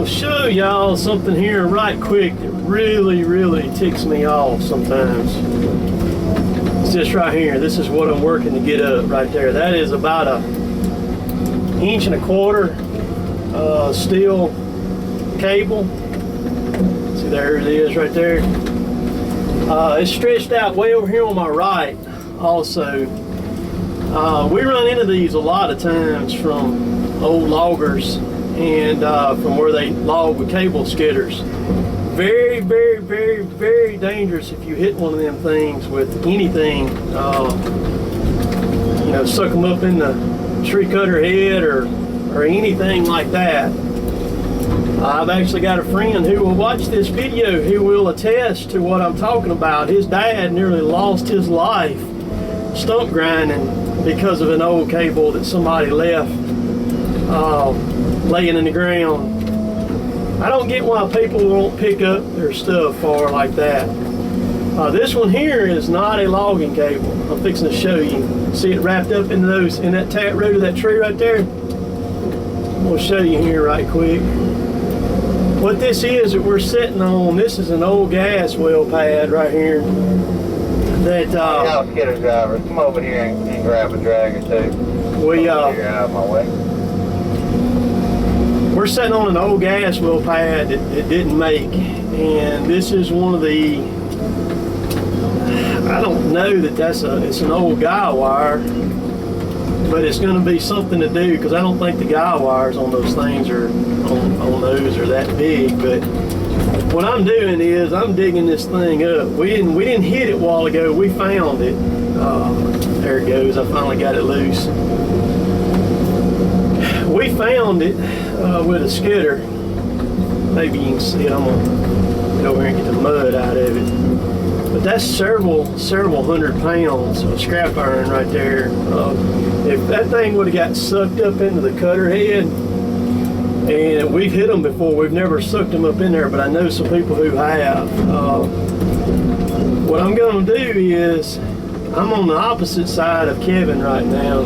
gonna show y'all something here right quick that really ticks me off sometimes. It's this right here. This is what I'm working to get up right there. That is about a 1.25 inch steel cable. See, there it is right there. It's stretched out way over here on my right also. We run into these a lot of times from old loggers and from where they log with cable skidders. Very dangerous if you hit one of them things with anything. You know, suck them up in the tree cutter head or anything like that. I've actually got a friend who will watch this video who will attest to what I'm talking about. His dad nearly lost his life stump grinding because of an old cable that somebody left laying in the ground. I don't get why people won't pick up their stuff far like that. This one here is not a logging cable. I'm fixing to show you. See it wrapped up in that taproot of that tree right there? I'm going to show you here right quick. What this is that we're sitting on, this is an old gas well pad right here. That y'all skidder drivers, come over here and grab a drag or two. You're out of my way. We're sitting on an old gas well pad that didn't make, and this is one of the, I don't know that it's an old guy wire, but it's going to be something to do because I don't think the guy wires on those things are on those are that big. But what I'm doing is I'm digging this thing up. We didn't hit it a while ago. We found it. There it goes. I finally got it loose. We found it with a skidder. Maybe you can see it. I'm gonna go over here and get the mud out of it. But that's several hundred pounds of scrap iron right there. If that thing would have got sucked up into the cutter head, and we've hit them before, we've never sucked them up in there, but I know some people who have. What I'm going to do is, I'm on the opposite side of Kevin right now.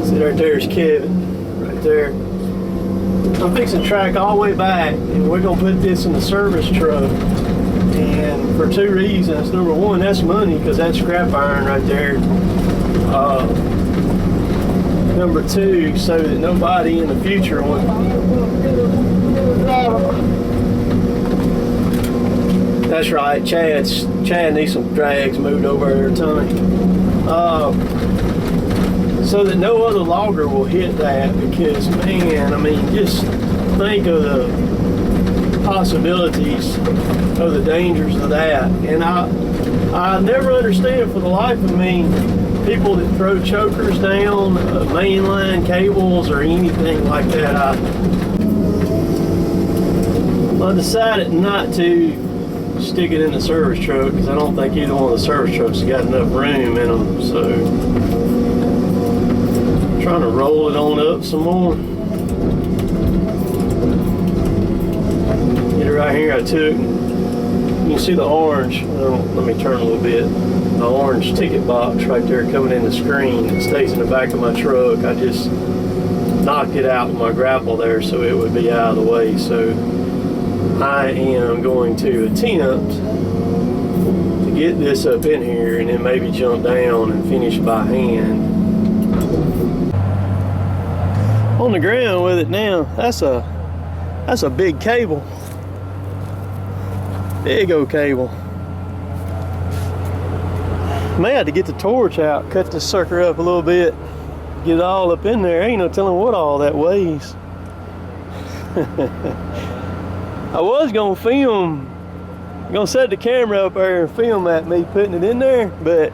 See, right there's Kevin, right there. I'm fixing to track all the way back, and we're going to put this in the service truck. And for two reasons. Number one, that's money, because that's scrap iron right there. Number two, so that nobody in the future will. That's right, Chad needs some drags moved over there, Tommy. So that no other logger will hit that, because man, I mean, just think of the possibilities of the dangers of that. And I never understand for the life of me people that throw chokers down, mainline cables, or anything like that. I decided not to stick it in the service truck because I don't think either one of the service trucks has got enough room in them. So I'm trying to roll it on up some more. Get it right here. I took, you can see the orange. Let me turn a little bit. The orange ticket box right there coming in the screen. It stays in the back of my truck. I just knocked it out with my grapple there so it would be out of the way. So I am going to attempt to get this up in here and then maybe jump down and finish by hand. On the ground with it now. That's a big cable. Big old cable. May have to get the torch out, cut this sucker up a little bit, get it all up in there. Ain't no telling what all that weighs. I was gonna set the camera up there and film at me putting it in there, but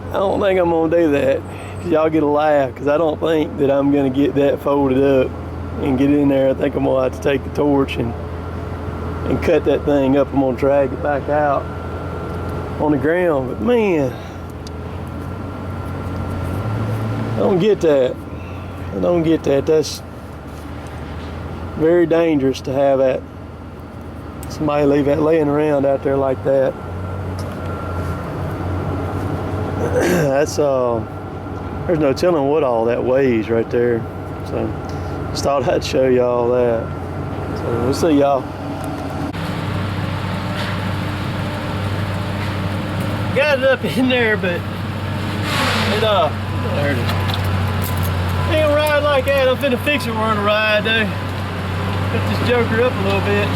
I don't think I'm gonna do that, because y'all get a laugh, because I don't think that I'm gonna get that folded up and get it in there. I think I'm gonna have to take the torch and cut that thing up. I'm gonna drag it back out on the ground. But man, I don't get that. I don't get that. That's very dangerous to have that. Somebody leave that laying around out there like that. That's there's no telling what all that weighs right there. So Just thought I'd show y'all that. So we'll see y'all. Got it up in there, but it there it is. Ain't gonna ride like that. I'm finna fix it when I ride though. Got this joker up a little bit.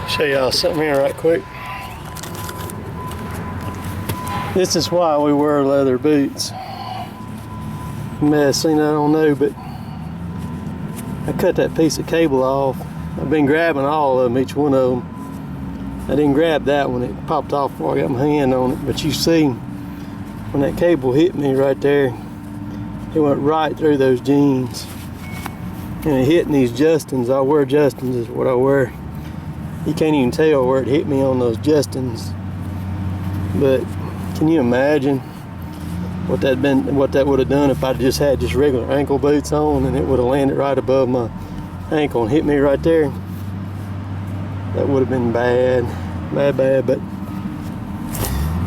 Show y'all something here right quick. This is why we wear leather boots. You may have seen, I don't know, but I cut that piece of cable off. I've been grabbing all of them, each one of them. I didn't grab that one, it popped off before I got my hand on it. But you see, when that cable hit me right there, it went right through those jeans. And it hit in these Justins. I wear Justins is what I wear. You can't even tell where it hit me on those Justins. But can you imagine what that would have done if I just had just regular ankle boots on and it would have landed right above my ankle and hit me right there? That would have been bad, bad. But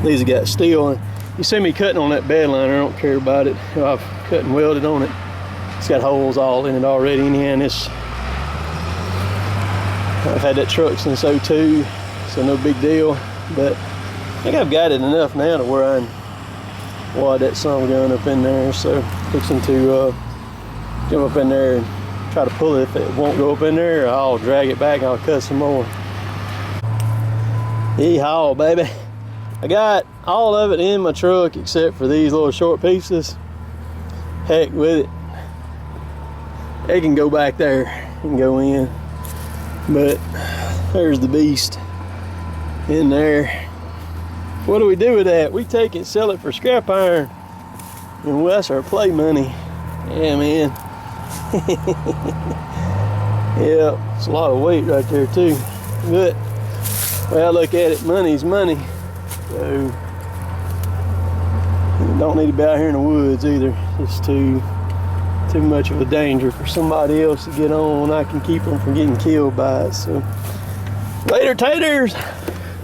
these have got steel. You see me cutting on that bed liner, I don't care about it. I've cut and welded on it. It's got holes all in it already in here, and I've had that truck since '02, so no big deal. But I think I've got it enough now to where I can wad that son gun up in there. So fixing to jump up in there and try to pull it. If it won't go up in there, I'll drag it back and I'll cut some more. Yeehaw, baby. I got all of it in my truck except for these little short pieces. Heck with it. It can go back there and go in. But there's the beast in there. What do we do with that? We take it, sell it for scrap iron, and that's our play money. Yeah, man. Yeah, it's a lot of weight right there too. But well, I look at it, money's money. So you don't need to be out here in the woods either. It's too much of a danger for somebody else to get on when I can keep them from getting killed by it. So later, taters.